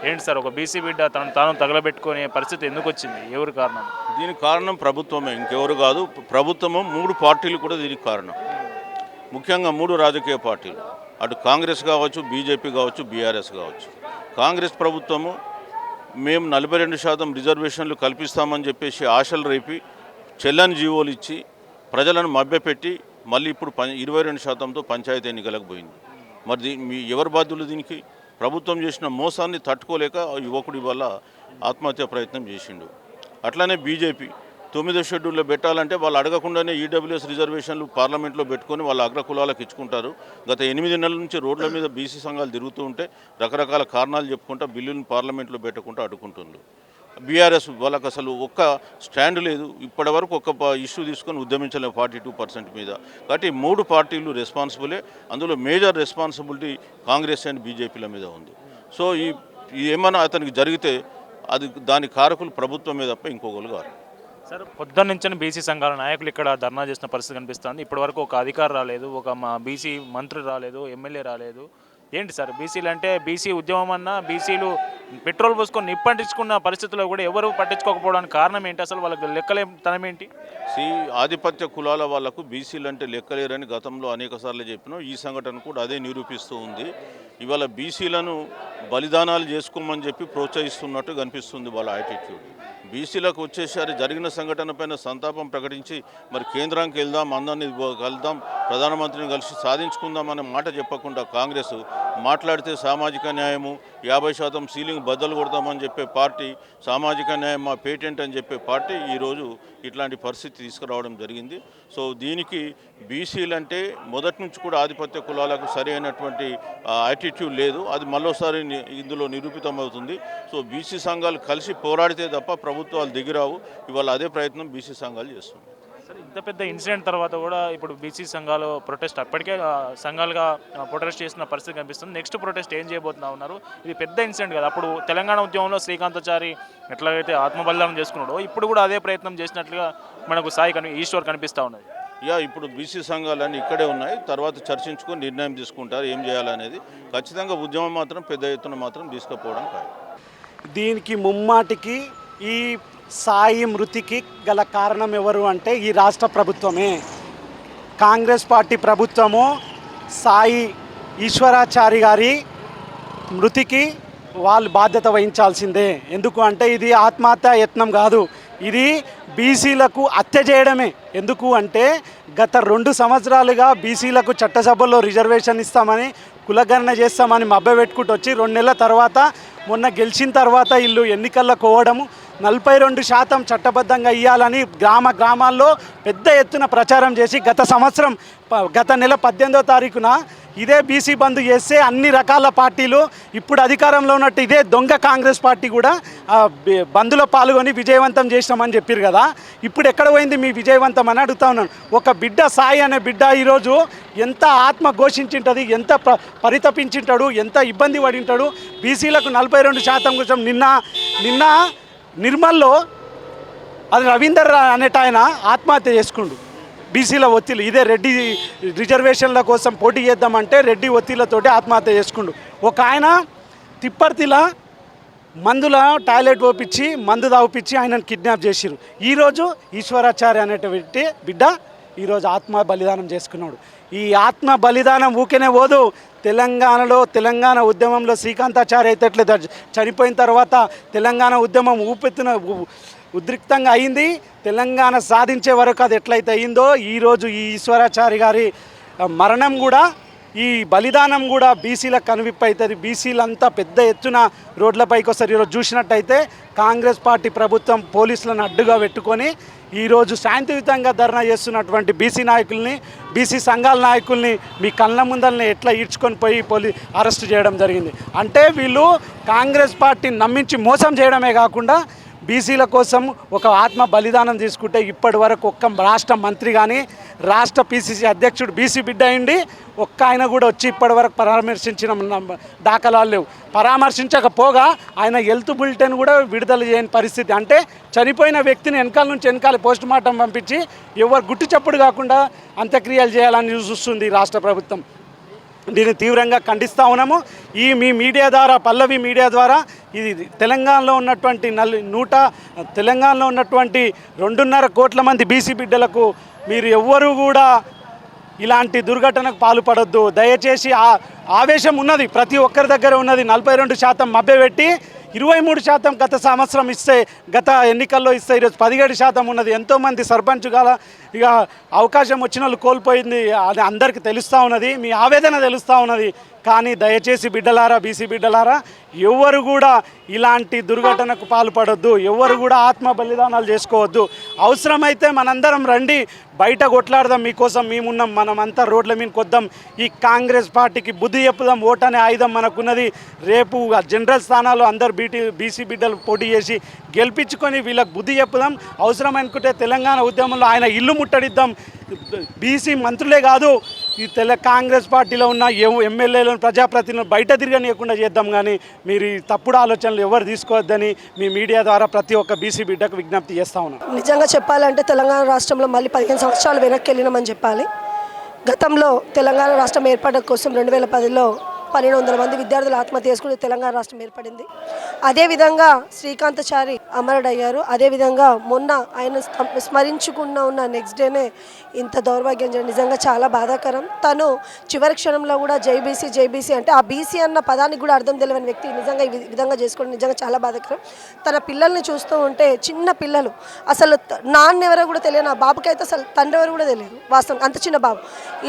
ఏంటి సార్ ఒక బీసీ బిడ్డ తాను తగలబెట్టుకునే పరిస్థితి ఎందుకు వచ్చింది? ఎవరు కారణం? దీనికి కారణం ప్రభుత్వమే, ఇంకెవరు కాదు. ప్రభుత్వము 3 పార్టీలు కూడా దీనికి కారణం. ముఖ్యంగా 3 రాజకీయ పార్టీలు, అటు కాంగ్రెస్ కావచ్చు, బీజేపీ కావచ్చు, బీఆర్ఎస్ కావచ్చు. కాంగ్రెస్ ప్రభుత్వము మేము 42% రిజర్వేషన్లు కల్పిస్తామని చెప్పేసి ఆశలు రేపి చెల్లని జీవోలు ఇచ్చి ప్రజలను మభ్యపెట్టి మళ్ళీ ఇప్పుడు 22%తో పంచాయతీ ఎన్నికలకు పోయింది. మరి ఎవరు బాధ్యులు దీనికి? ప్రభుత్వం చేసిన మోసాన్ని తట్టుకోలేక యువకుడి వల్ల ఆత్మహత్య ప్రయత్నం చేసిండు. అట్లానే బీజేపీ 9వ షెడ్యూల్లో పెట్టాలంటే వాళ్ళు అడగకుండానే ఈడబ్ల్యూఎస్ రిజర్వేషన్లు పార్లమెంట్లో పెట్టుకొని వాళ్ళ అగ్రకులాలకు ఇచ్చుకుంటారు. గత 8 నెలల నుంచి రోడ్ల మీద బీసీ సంఘాలు తిరుగుతూ ఉంటే రకరకాల కారణాలు చెప్పుకుంటా బిల్లులను పార్లమెంట్లో పెట్టకుండా అడ్డుకుంటున్నారు. బీఆర్ఎస్ వాళ్ళకు అసలు ఒక్క స్టాండ్ లేదు. ఇప్పటి వరకు ఒక్క ఇష్యూ తీసుకొని ఉద్యమించలేము 42% మీద. కాబట్టి 3 పార్టీలు రెస్పాన్సిబులే. అందులో మేజర్ రెస్పాన్సిబిలిటీ కాంగ్రెస్ అండ్ బీజేపీల మీద ఉంది. సో ఏమన్నా అతనికి జరిగితే అది దాని కారకులు ప్రభుత్వం మీద తప్ప ఇంకొకరు కాదు. సార్ పొద్దున్న నుంచి బీసీ సంఘాల నాయకులు ఇక్కడ ధర్నా చేసిన పరిస్థితి కనిపిస్తుంది. ఇప్పటివరకు ఒక అధికారి రాలేదు, ఒక బీసీ మంత్రి రాలేదు, ఎమ్మెల్యే రాలేదు. ఏంటి సార్ బీసీలు అంటే బీసీ ఉద్యమం అన్నా బీసీలు పెట్రోల్ పోసుకొని నిప్పంటించుకున్న పరిస్థితుల్లో కూడా ఎవరు పట్టించుకోకపోవడానికి కారణం ఏంటి? అసలు వాళ్ళకి లెక్కలేతనం ఏంటి? ఆధిపత్య కులాల వాళ్లకు బీసీలు అంటే లెక్కలేరని గతంలో అనేక సార్లు చెప్పినాం. ఈ సంఘటన కూడా అదే నిరూపిస్తూ ఉంది. ఇవాళ బీసీలను బలిదానాలు చేసుకోమని చెప్పి ప్రోత్సహిస్తున్నట్టు కనిపిస్తుంది వాళ్ళ యాటిట్యూడ్. బీసీలకు వచ్చేసరి జరిగిన సంఘటన పైన సంతాపం ప్రకటించి మరి కేంద్రానికి వెళ్దాం, అందరినీ కలుద్దాం, ప్రధానమంత్రిని కలిసి సాధించుకుందాం అనే మాట చెప్పకుండా కాంగ్రెస్ మాట్లాడితే సామాజిక న్యాయము 50% సీలింగ్ బద్దలు కొడతామని చెప్పే పార్టీ, సామాజిక న్యాయం మా పేటెంట్ అని చెప్పే పార్టీ ఈరోజు ఇట్లాంటి పరిస్థితి తీసుకురావడం జరిగింది. సో దీనికి బీసీలు అంటే మొదటి నుంచి కూడా ఆధిపత్య కులాలకు సరి అయినటువంటి యాటిట్యూడ్ లేదు. అది మరోసారి ఇందులో నిరూపితమవుతుంది. సో బీసీ సంఘాలు కలిసి పోరాడితే తప్ప ప్రభుత్వాలు దిగిరావు. ఇవాళ అదే ప్రయత్నం బీసీ సంఘాలు చేస్తున్నాయి. సార్ ఇంత పెద్ద ఇన్సిడెంట్ తర్వాత కూడా ఇప్పుడు బీసీ సంఘాలు ప్రొటెస్ట్ అప్పటికే సంఘాలుగా ప్రొటెస్ట్ చేసిన పరిస్థితి కనిపిస్తుంది. నెక్స్ట్ ప్రొటెస్ట్ ఏం చేయబోతున్నా ఉన్నారు? ఇది పెద్ద ఇన్సిడెంట్ కదా. అప్పుడు తెలంగాణ ఉద్యమంలో శ్రీకాంతాచారి ఎట్లాగైతే ఆత్మబలిదానం చేసుకున్నాడో ఇప్పుడు కూడా అదే ప్రయత్నం చేసినట్లుగా మనకు ఈశ్వర్ కనిపిస్తూ ఉన్నది. ఇప్పుడు బీసీ సంఘాలన్నీ ఇక్కడే ఉన్నాయి. తర్వాత చర్చించుకొని నిర్ణయం తీసుకుంటారు ఏం చేయాలనేది. ఖచ్చితంగా ఉద్యమం మాత్రం పెద్ద ఎత్తున మాత్రం తీసుకుపోవడం కాదు. దీనికి ముమ్మాటికి ఈ సాయి మృతికి గల కారణం ఎవరు అంటే ఈ రాష్ట్ర ప్రభుత్వమే. కాంగ్రెస్ పార్టీ ప్రభుత్వము సాయి ఈశ్వరాచారి గారి మృతికి వాళ్ళు బాధ్యత వహించాల్సిందే. ఎందుకు అంటే ఇది ఆత్మహత్య యత్నం కాదు, ఇది బీసీలకు హత్య చేయడమే. ఎందుకు అంటే గత 2 సంవత్సరాలుగా బీసీలకు చట్టసభల్లో రిజర్వేషన్ ఇస్తామని, కులగణన చేస్తామని మభ్యపెట్టుకుంటూ వచ్చి 2 నెలల తర్వాత మొన్న గెలిచిన తర్వాత వీళ్ళు ఎన్నికల్లో కోవడము 42% చట్టబద్ధంగా ఇవ్వాలని గ్రామాల్లో పెద్ద ఎత్తున ప్రచారం చేసి గత నెల 18వ తారీఖున ఇదే బీసీ బంద్ చేస్తే అన్ని రకాల పార్టీలు ఇప్పుడు అధికారంలో ఉన్నట్టు ఇదే దొంగ కాంగ్రెస్ పార్టీ కూడా బంద్లో పాల్గొని విజయవంతం చేసినామని చెప్పారు కదా. ఇప్పుడు ఎక్కడ పోయింది మీ విజయవంతం అని అడుగుతా ఉన్నాను. ఒక బిడ్డ సాయి అనే బిడ్డ ఈరోజు ఎంత ఆత్మ ఘోషించింటుంది, ఎంత పరితపించింటాడు, ఎంత ఇబ్బంది పడింటాడు. బీసీలకు 42% కోసం నిన్న నిర్మల్లో అది రవీందర్ అనేట ఆయన ఆత్మహత్య చేసుకుండు. బీసీల ఒత్తిళ్ళు ఇదే రెడ్డి రిజర్వేషన్ల కోసం పోటీ చేద్దామంటే రెడ్డి ఒత్తిళ్ళతోటి ఆత్మహత్య చేసుకుండు. ఒక ఆయన తిప్పర్తిలా మందుల టాయిలెట్ పోపించి మందు తాగిపించి ఆయనను కిడ్నాప్ చేసిరు. ఈరోజు ఈశ్వరాచార్య అనేటువంటి బిడ్డ ఈరోజు ఆత్మ బలిదానం చేసుకున్నాడు. ఈ ఆత్మ బలిదానం ఊకేనే పోదు. తెలంగాణ ఉద్యమంలో శ్రీకాంతాచారి అయితే ఎట్లా చనిపోయిన తర్వాత తెలంగాణ ఉద్యమం ఉద్రిక్తంగా అయింది. తెలంగాణ సాధించే వరకు అది ఎట్లయితే అయిందో ఈరోజు ఈ ఈశ్వరాచారి గారి మరణం కూడా, ఈ బలిదానం కూడా బీసీలకు కనువిప్పు అవుతుంది. బీసీలంతా పెద్ద ఎత్తున రోడ్లపైకి వస్తారు. ఈరోజు చూసినట్టయితే కాంగ్రెస్ పార్టీ ప్రభుత్వం పోలీసులను అడ్డుగా పెట్టుకొని ఈరోజు శాంతియుతంగా ధర్నా చేస్తున్నటువంటి బీసీ నాయకుల్ని, బీసీ సంఘాల నాయకుల్ని మీ కళ్ళ ముందల్ని ఎట్లా ఈడ్చుకొని పోయి అరెస్ట్ చేయడం జరిగింది. అంటే వీళ్ళు కాంగ్రెస్ పార్టీని నమ్మించి మోసం చేయడమే కాకుండా బీసీల కోసం ఒక ఆత్మ బలిదానం తీసుకుంటే ఇప్పటి వరకు ఒక్క రాష్ట్ర మంత్రి కానీ, రాష్ట్ర పిసిసి అధ్యక్షుడు బీసీ బిడ్డ అయింది ఒక్క ఆయన కూడా వచ్చి ఇప్పటి వరకు పరామర్శించిన దాఖలాలు లేవు. పరామర్శించకపోగా ఆయన హెల్త్ బులెటిన్ కూడా విడుదల చేయని పరిస్థితి. అంటే చనిపోయిన వ్యక్తిని వెనకాల పోస్ట్ మార్టం పంపించి ఎవరు గుట్టు చప్పుడు కాకుండా అంత్యక్రియలు చేయాలని చూస్తుంది రాష్ట్ర ప్రభుత్వం. దీన్ని తీవ్రంగా ఖండిస్తూ ఉన్నాము. ఈ మీ మీడియా ద్వారా, పల్లవి మీడియా ద్వారా ఇది తెలంగాణలో ఉన్నటువంటి తెలంగాణలో ఉన్నటువంటి 2.5 కోట్ల మంది బీసీ బిడ్డలకు మీరు ఎవ్వరూ కూడా ఇలాంటి దుర్ఘటనకు పాల్పడొద్దు. దయచేసి ఆవేశం ఉన్నది, ప్రతి ఒక్కరి దగ్గర ఉన్నది. 42% మభ్యపెట్టి 23% గత సంవత్సరం ఇస్తే, గత ఎన్నికల్లో ఇస్తే ఈరోజు 17% ఉన్నది. ఎంతోమంది సర్పంచ్ ఇక అవకాశం వచ్చిన వాళ్ళు కోల్పోయింది. అది అందరికీ తెలుస్తూ ఉన్నది, మీ ఆవేదన తెలుస్తూ ఉన్నది. కానీ దయచేసి బిడ్డలారా, బీసీ బిడ్డలారా, ఎవ్వరు కూడా ఇలాంటి దుర్ఘటనకు పాల్పడొద్దు, ఎవ్వరు కూడా ఆత్మ బలిదానాలు చేసుకోవద్దు. అవసరమైతే మనందరం రండి, బయట కొట్లాడదాం, మీకోసం మేమున్నాం, మనమంతా రోడ్ల మీద కొద్దాం. ఈ కాంగ్రెస్ పార్టీకి బుద్ధి చెప్పుదాం. ఓటు అనే ఆయుధం మనకున్నది. రేపు జనరల్ స్థానాల్లో అందరు బీసీ బిడ్డలు పోటీ చేసి గెలిపించుకొని వీళ్ళకి బుద్ధి చెప్పుదాం. అవసరమనుకుంటే తెలంగాణ ఉద్యమంలో ఆయన ఇల్లు ముట్టడిద్దాం. బీసీ మంత్రులే కాదు, ఈ కాంగ్రెస్ పార్టీలో ఉన్న ఎమ్మెల్యేలను, ప్రజాప్రతినిధులను బయట తిరగనీయకుండా చేద్దాం. కానీ మీరు ఈ తప్పుడు ఆలోచనలు ఎవరు తీసుకోవద్దని మీ మీడియా ద్వారా ప్రతి ఒక్క బీసీ బిడ్డకు విజ్ఞప్తి చేస్తా ఉన్నాం. నిజంగా చెప్పాలంటే తెలంగాణ రాష్ట్రంలో మళ్ళీ 15 సంవత్సరాలు వెనక్కి వెళ్ళినామని చెప్పాలి. గతంలో తెలంగాణ రాష్ట్రం ఏర్పడడం కోసం 2010లో 1200 మంది విద్యార్థులు ఆత్మహత్య చేసుకుని తెలంగాణ రాష్ట్రం ఏర్పడింది. అదేవిధంగా శ్రీకాంతచారి అమరుడయ్యారు. అదేవిధంగా మొన్న ఆయన స్మరించుకున్న ఉన్న నెక్స్ట్ డేనే ఇంత దౌర్భాగ్యం జరిగింది. నిజంగా చాలా బాధాకరం. తను చివరి క్షణంలో కూడా జైబీసీ అంటే ఆ బీసీ అన్న పదానికి కూడా అర్థం తెలియని వ్యక్తి నిజంగా ఈ విధంగా చేసుకోవడం నిజంగా చాలా బాధాకరం. తన పిల్లల్ని చూస్తూ ఉంటే, చిన్న పిల్లలు, అసలు నాన్న ఎవరో కూడా తెలియదు, ఆ బాబుకి అయితే అసలు తండ్రి ఎవరు కూడా తెలియదు. వాస్తవం అంత చిన్న బాబు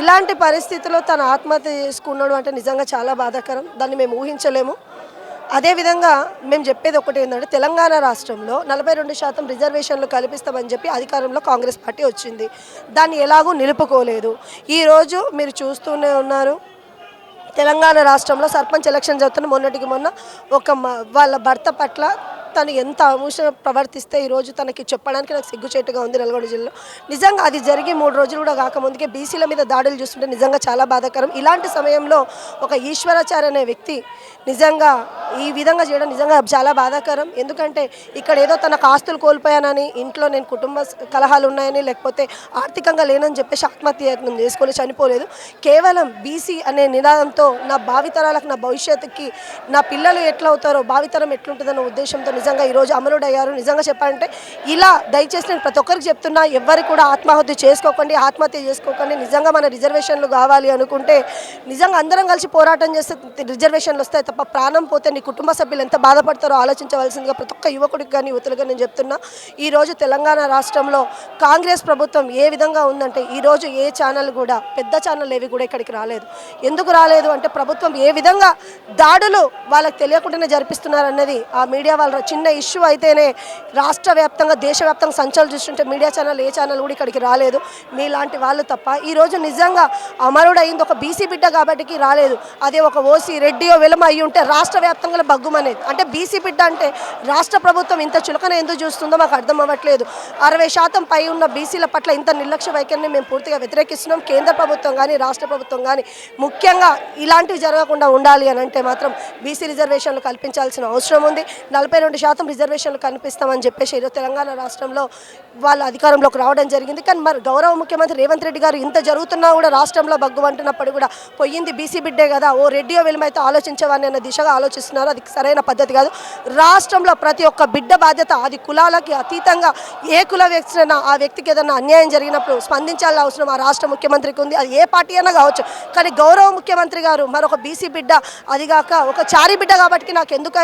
ఇలాంటి పరిస్థితిలో తను ఆత్మహత్య చేసుకున్నాడు అంటే నిజంగా చాలా బాధాకరం. దాన్ని మేము ఊహించలేము. అదేవిధంగా మేము చెప్పేది ఒకటి ఏంటంటే, తెలంగాణ రాష్ట్రంలో 42% రిజర్వేషన్లు కల్పిస్తామని చెప్పి అధికారంలో కాంగ్రెస్ పార్టీ వచ్చింది. దాన్ని ఎలాగూ నిలుపుకోలేదు. ఈరోజు మీరు చూస్తూనే ఉన్నారు, తెలంగాణ రాష్ట్రంలో సర్పంచ్ ఎలక్షన్ జరుగుతున్న మొన్నటికి మొన్న వాళ్ళ భర్త పట్ల తను ఎంత అమూషంగా ప్రవర్తిస్తే ఈరోజు తనకి చెప్పడానికి నాకు సిగ్గుచేటుగా ఉంది. నల్గొండ జిల్లాలో నిజంగా అది జరిగి 3 రోజులు కూడా కాకముందుకే బీసీల మీద దాడులు చూస్తుంటే నిజంగా చాలా బాధాకరం. ఇలాంటి సమయంలో ఒక ఈశ్వరాచార్య అనే వ్యక్తి నిజంగా ఈ విధంగా చేయడం నిజంగా చాలా బాధాకరం. ఎందుకంటే ఇక్కడ ఏదో తనకు ఆస్తులు కోల్పోయానని, ఇంట్లో నేను కుటుంబ కలహాలు ఉన్నాయని, లేకపోతే ఆర్థికంగా లేనని చెప్పేసి ఆత్మహత్యయత్నం చేసుకొని చనిపోలేదు. కేవలం బీసీ అనే నినాదంతో నా భావితరాలకు, నా భవిష్యత్తుకి, నా పిల్లలు ఎట్లా అవుతారో, భావితరం ఎట్లుంటుందన్న ఉద్దేశంతో నిజంగా ఈరోజు అమరుడయ్యారు. నిజంగా చెప్పాలంటే ఇలా దయచేసి నేను ప్రతి ఒక్కరికి చెప్తున్నా, ఎవరికి కూడా ఆత్మహత్య చేసుకోకండి. నిజంగా మన రిజర్వేషన్లు కావాలి అనుకుంటే నిజంగా అందరం కలిసి పోరాటం చేస్తే రిజర్వేషన్లు వస్తాయి తప్ప ప్రాణం పోతే నీ కుటుంబ సభ్యులు ఎంత బాధపడతారో ఆలోచించవలసిందిగా ప్రతి ఒక్క యువకుడికి కానీ యువతులుగా నేను చెప్తున్నా. ఈరోజు తెలంగాణ రాష్ట్రంలో కాంగ్రెస్ ప్రభుత్వం ఏ విధంగా ఉందంటే, ఈరోజు ఏ ఛానల్ కూడా, పెద్ద ఛానల్ ఏవి కూడా ఇక్కడికి రాలేదు. ఎందుకు రాలేదు అంటే, ప్రభుత్వం ఏ విధంగా దాడులు వాళ్ళకి తెలియకుండానే జరిపిస్తున్నారన్నది ఆ మీడియా వాళ్ళ చిన్న ఇష్యూ అయితేనే రాష్ట్ర వ్యాప్తంగా, దేశవ్యాప్తంగా సంచలనం చూస్తుంటే మీడియా ఛానల్ ఏ ఛానల్ కూడా ఇక్కడికి రాలేదు, మీలాంటి వాళ్ళు తప్ప. ఈరోజు నిజంగా అమరుడైంది ఒక బీసీ బిడ్డ కాబట్టికి రాలేదు. అదే ఒక ఓసీ, రెడ్డియో, వెలమ అయ్యి ఉంటే రాష్ట్ర వ్యాప్తంగా బగ్గుమనేది. అంటే బీసీ బిడ్డ అంటే రాష్ట్ర ప్రభుత్వం ఇంత చులకన ఎందుకు చూస్తుందో మాకు అర్థం అవ్వట్లేదు. 60% పై ఉన్న బీసీల పట్ల ఇంత నిర్లక్ష్య వైఖరిని మేము పూర్తిగా వ్యతిరేకిస్తున్నాం. కేంద్ర ప్రభుత్వం కానీ, రాష్ట్ర ప్రభుత్వం కానీ ముఖ్యంగా ఇలాంటివి జరగకుండా ఉండాలి అని అంటే మాత్రం బీసీ రిజర్వేషన్లు కల్పించాల్సిన అవసరం ఉంది. 42% రిజర్వేషన్లు కనిపిస్తామని చెప్పేసి ఈరోజు తెలంగాణ రాష్ట్రంలో వాళ్ళ అధికారంలోకి రావడం జరిగింది. కానీ మరి గౌరవ ముఖ్యమంత్రి రేవంత్ రెడ్డి గారు ఇంత జరుగుతున్నా కూడా రాష్ట్రంలో బగ్గు అంటున్నప్పుడు కూడా పోయింది బీసీ బిడ్డే కదా, ఓ రెడ్డియో వెలుమైతే ఆలోచించేవాడిని అన్న దిశగా ఆలోచిస్తున్నారు. అది సరైన పద్ధతి కాదు. రాష్ట్రంలో ప్రతి ఒక్క బిడ్డ బాధ్యత, అది కులాలకి అతీతంగా ఏ కుల వ్యక్తి అయినా ఆ వ్యక్తికి ఏదైనా అన్యాయం జరిగినప్పుడు స్పందించాల్సిన అవసరం ఆ రాష్ట్ర ముఖ్యమంత్రికి ఉంది. అది ఏ పార్టీ అయినా కావచ్చు. కానీ గౌరవ ముఖ్యమంత్రి గారు మరొక బీసీ బిడ్డ, అదిగాక ఒక చారి బిడ్డ కాబట్టి నాకు ఎందుకు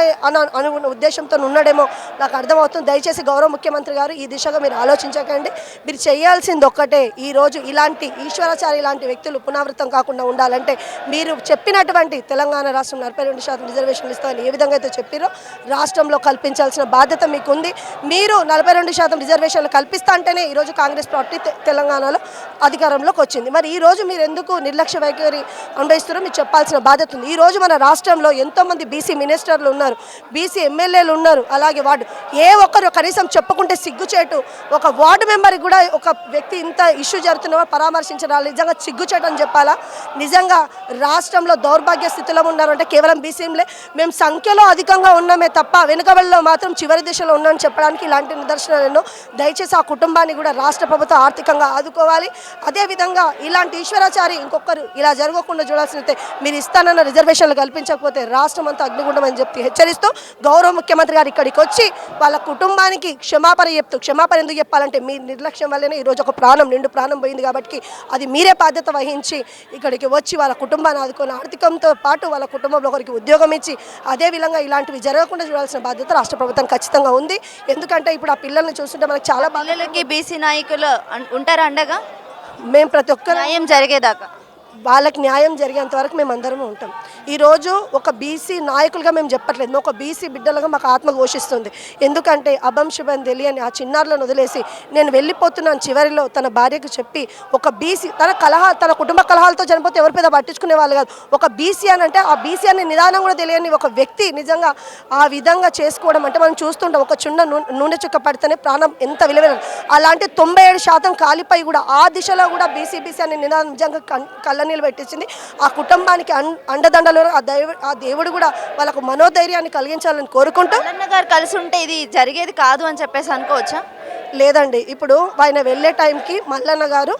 అనుకున్న ఉద్దేశంతో ఉన్నాడేమో నాకు అర్థమవుతుంది. దయచేసి గౌరవ ముఖ్యమంత్రి గారు ఈ దిశగా మీరు ఆలోచించకండి. మీరు చేయాల్సింది ఒక్కటే, ఈరోజు ఇలాంటి ఈశ్వరాచార్య ఇలాంటి వ్యక్తులు పునరావృతం కాకుండా ఉండాలంటే మీరు చెప్పినటువంటి తెలంగాణ రాష్ట్రం 42% రిజర్వేషన్లు ఇస్తామని ఏ విధంగా అయితే చెప్పారో రాష్ట్రంలో కల్పించాల్సిన బాధ్యత మీకు ఉంది. మీరు 42% రిజర్వేషన్లు కల్పిస్తా అంటేనే ఈరోజు కాంగ్రెస్ పార్టీ తెలంగాణలో అధికారంలోకి వచ్చింది. మరి ఈరోజు మీరు ఎందుకు నిర్లక్ష్య వైఖరి అనుభవిస్తున్నారో మీరు చెప్పాల్సిన బాధ్యత ఉంది. ఈరోజు మన రాష్ట్రంలో ఎంతోమంది బీసీ మినిస్టర్లు ఉన్నారు, బీసీ ఎమ్మెల్యేలు ఉన్నారు. ఉన్నారు, అలాగే వార్డు ఏ ఒక్కరు కనీసం చెప్పుకుంటే సిగ్గుచేటు. ఒక వార్డు మెంబర్కి కూడా ఒక వ్యక్తి ఇంత ఇష్యూ జరుగుతున్నా పరామర్శించడాలి, నిజంగా సిగ్గుచేటు అని చెప్పాలా. నిజంగా రాష్ట్రంలో దౌర్భాగ్య స్థితిలో ఉన్నారంటే కేవలం బీసీఎంలే. మేము సంఖ్యలో అధికంగా ఉన్నామే తప్ప వెనుకబడిలో మాత్రం చివరి దిశలో ఉన్నామని చెప్పడానికి ఇలాంటి నిదర్శనాలు ఎన్నో. దయచేసి ఆ కుటుంబాన్ని కూడా రాష్ట్ర ప్రభుత్వం ఆర్థికంగా ఆదుకోవాలి. అదేవిధంగా ఇలాంటి ఈశ్వరాచారి ఇంకొకరు ఇలా జరగకుండా చూడాల్సినైతే మీరు ఇస్తానన్న రిజర్వేషన్లు కల్పించకపోతే రాష్ట్రం అంతా అగ్నిగుండం అని చెప్పి హెచ్చరిస్తూ గౌరవ ముఖ్యమంత్రి గారు ఇక్కడికి వచ్చి వాళ్ళ కుటుంబానికి క్షమాపణ చెప్తూ, క్షమాపణ ఎందుకు చెప్పాలంటే మీ నిర్లక్ష్యం వల్లనే ఈరోజు ఒక నిండు ప్రాణం పోయింది కాబట్టి అది మీరే బాధ్యత వహించి ఇక్కడికి వచ్చి వాళ్ళ కుటుంబాన్ని ఆదుకొని ఆర్థికంతో పాటు వాళ్ళ కుటుంబంలో ఒకరికి ఉద్యోగం ఇచ్చి అదేవిధంగా ఇలాంటివి జరగకుండా చూడాల్సిన బాధ్యత రాష్ట్ర ప్రభుత్వం ఖచ్చితంగా ఉంది. ఎందుకంటే ఇప్పుడు ఆ పిల్లల్ని చూస్తుంటే మనకు చాలా పిల్లలకి బీసీ నాయకులు ఉంటారు అండగా, మేము ప్రతి ఒక్కరు న్యాయం జరిగేదాకా వాళ్ళకి న్యాయం జరిగేంత వరకు మేము అందరము ఉంటాం. ఈరోజు ఒక బీసీ నాయకులుగా మేము చెప్పట్లేదు, మేము ఒక బీసీ బిడ్డలుగా మాకు ఆత్మ ఘోషిస్తుంది. ఎందుకంటే అభం శుభం తెలియని ఆ చిన్నారులను వదిలేసి నేను వెళ్ళిపోతున్నాను చివరిలో తన భార్యకు చెప్పి ఒక బీసీ తన కుటుంబ కలహాలతో చనిపోతే ఎవరి మీద పట్టించుకునే వాళ్ళు కాదు. ఒక బీసీ అని అంటే ఆ బీసీ అనే నిదానం కూడా తెలియని ఒక వ్యక్తి నిజంగా ఆ విధంగా చేసుకోవడం అంటే మనం చూస్తుంటాం. ఒక చిన్న నూనె చుక్క పడితేనే ప్రాణం ఎంత విలువైన, అలాంటి 97% కాలిపై కూడా ఆ దిశలో కూడా బీసీ అనే నిదానం నిజంగా కళ్ళ నీళ్ళు పెట్టించింది. ఆ కుటుంబానికి అండదండలు ఆ దేవుడు కూడా వాళ్ళకు మనోధైర్యాన్ని కలిగించాలని కోరుకుంటూ మల్లన్న గారు కలిసి ఉంటే ఇది జరిగేది కాదు అని చెప్పేసి అనుకోవచ్చా? లేదండి, ఇప్పుడు ఆయన వెళ్ళే టైంకి మల్లన్న గారు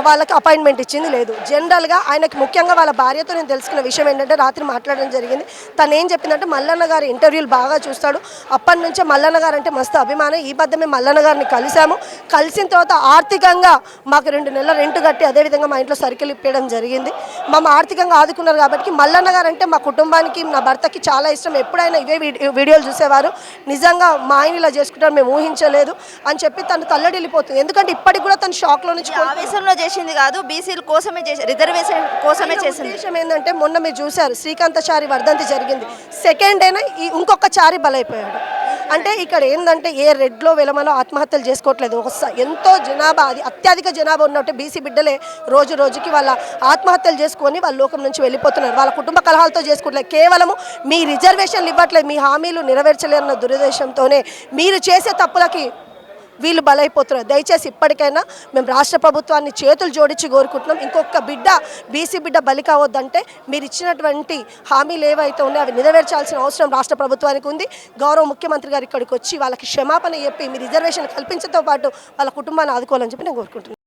వాళ్ళకి అపాయింట్మెంట్ ఇచ్చింది లేదు. జనరల్గా ఆయనకి ముఖ్యంగా వాళ్ళ భార్యతో నేను తెలుసుకున్న విషయం ఏంటంటే రాత్రి మాట్లాడడం జరిగింది. తను ఏం చెప్పిందంటే మల్లన్న గారు ఇంటర్వ్యూలు బాగా చూస్తాడు, అప్పటి నుంచే మల్లన్న గారు అంటే మస్తు అభిమానం. ఈ మధ్య మేము మల్లన్న గారిని కలిసాము, కలిసిన తర్వాత ఆర్థికంగా మాకు 2 నెలల రెంట్ కట్టి అదేవిధంగా మా ఇంట్లో సర్కిల్ ఇప్పేయడం జరిగింది. మమ్మల్ని ఆర్థికంగా ఆదుకున్నారు కాబట్టి మల్లన్న గారు అంటే మా కుటుంబానికి నా భర్తకి చాలా ఇష్టం. ఎప్పుడైనా ఇవే వీడియోలు చూసేవారు. నిజంగా మా ఆయన ఇలా చేసుకుంటారు మేము ఊహించలేదు అని చెప్పి తను తల్లడిల్లిపోతుంది. ఎందుకంటే ఇప్పటికి కూడా తను షాక్లో నుంచి ఆవేశంలో చేసింది కాదు, బీసీల కోసమే చేసి రిజర్వేషన్ కోసమే చేసింది. విషయం ఏంటంటే మొన్న మీరు చూశారు శ్రీకాంతచారి వర్ధంతి జరిగింది, సెకండ్ డేనే ఇంకొక చారి బలైపోయాడు. అంటే ఇక్కడ ఏంటంటే ఏ రెడ్లో వెలమలో ఆత్మహత్యలు చేసుకోవట్లేదు. ఎంతో జనాభా, అది అత్యధిక జనాభా ఉన్నట్టు బీసీ బిడ్డలే రోజు రోజుకి వాళ్ళ ఆత్మహత్యలు చేసుకొని వాళ్ళ లోకం నుంచి వెళ్ళిపోతున్నారు. వాళ్ళ కుటుంబ కలహాలతో చేసుకోవట్లేదు, కేవలము మీ రిజర్వేషన్లు ఇవ్వట్లేదు, మీ హామీలు నెరవేర్చలేరన్న దురుద్దేశంతోనే మీరు చేసే తప్పులకి వీళ్ళు బలైపోతున్నారు. దయచేసి ఇప్పటికైనా మేము రాష్ట్ర ప్రభుత్వాన్ని చేతులు జోడించి కోరుకుంటున్నాం. ఇంకొక బీసీ బిడ్డ బలి కావద్దంటే మీరు ఇచ్చినటువంటి హామీలు ఏవైతే ఉన్నాయో అవి నెరవేర్చాల్సిన అవసరం రాష్ట్ర ప్రభుత్వానికి ఉంది. గౌరవ ముఖ్యమంత్రి గారు ఇక్కడికి వచ్చి వాళ్ళకి క్షమాపణ చెప్పి మీ రిజర్వేషన్ కల్పించడంతో పాటు వాళ్ళ కుటుంబాన్ని ఆదుకోవాలని చెప్పి నేను కోరుకుంటున్నాను.